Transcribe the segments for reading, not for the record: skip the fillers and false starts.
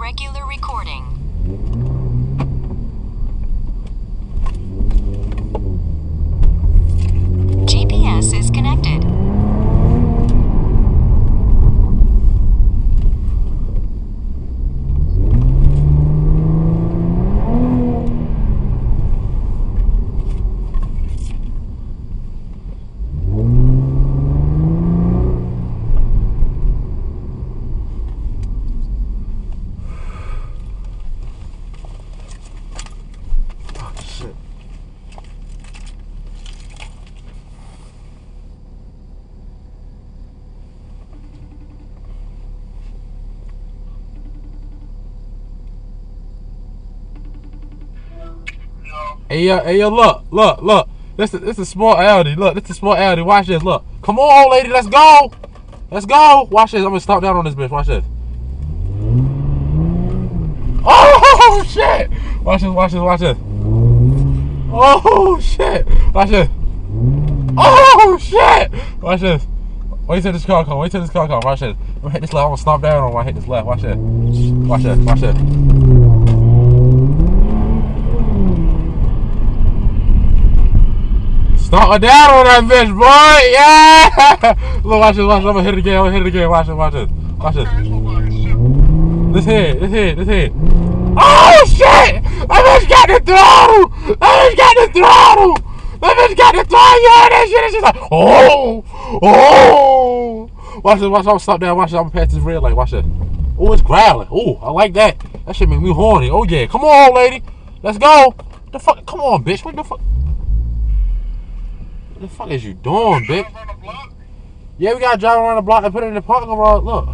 regular recording. GPS is connected. Hey yo, look. This is a small Audi. Look, this is a small Audi. Watch this, look. Come on, lady, let's go. Let's go. Watch this. I'm gonna stop down on this bitch. Watch this. Oh shit! Watch this. Oh shit! Watch this. Oh shit! Watch this. Wait till this car come. Watch this. I'm gonna hit this left. I'm gonna stop down on when I hit this left. Watch this. Stop her down on that bitch, boy! Yeah! Look, watch this. I'm gonna hit it again. Watch this. This head. Oh shit! That bitch got the throttle! Yeah, that shit is just like, oh! Watch this. I'm gonna stop down. Watch this. I'm gonna pass this red light. Watch this. Oh, it's growling. Oh, I like that. That shit make me horny. Oh yeah. Come on, lady. Let's go. The fuck? Come on, bitch. What the fuck? What the fuck is you doing, bitch? Yeah, we gotta drive around the block and put it in the parking lot. Look.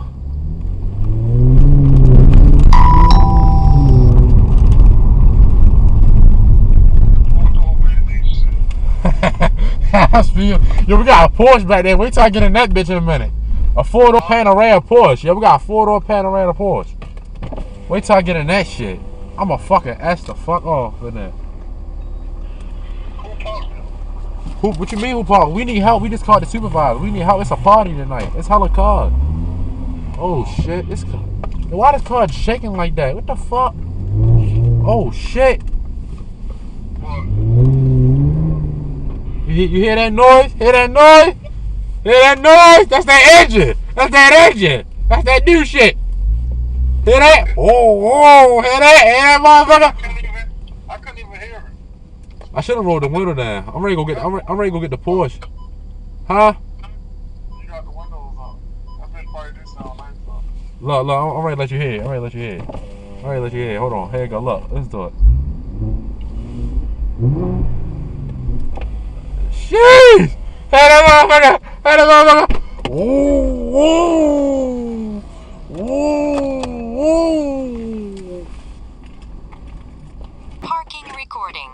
Yo, we got a Porsche back there. Wait till I get in that bitch in a minute. A 4-door panorama Porsche. Yeah, we got a 4-door panorama Porsche. Wait till I get in that shit. I'm a fucking S the fuck off in there. What you mean who parked? We need help. We just called the supervisor. We need help. It's a party tonight. It's hella cars. Oh shit. Why this car shaking like that? What the fuck? Oh shit. You hear that noise? Hear that noise? That's that engine. That's that new shit. Hear that? Oh, hear that motherfucker? I couldn't even hear it. I should have rolled the window down. I'm ready to go get the Porsche. Huh? You got the windows up. That bitch probably do sound nice though. Look, I'm ready to let you hear it. Hold on. Here you go. Look, let's do it. Jeez! Hey, that motherfucker! Ooh! Parking recording.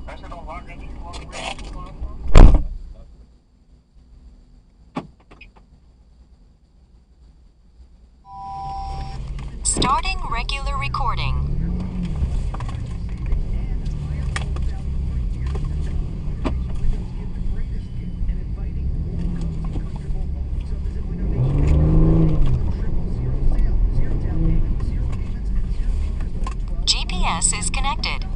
That shit don't lock into you on the radio. Starting regular recording. GPS is connected.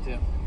too.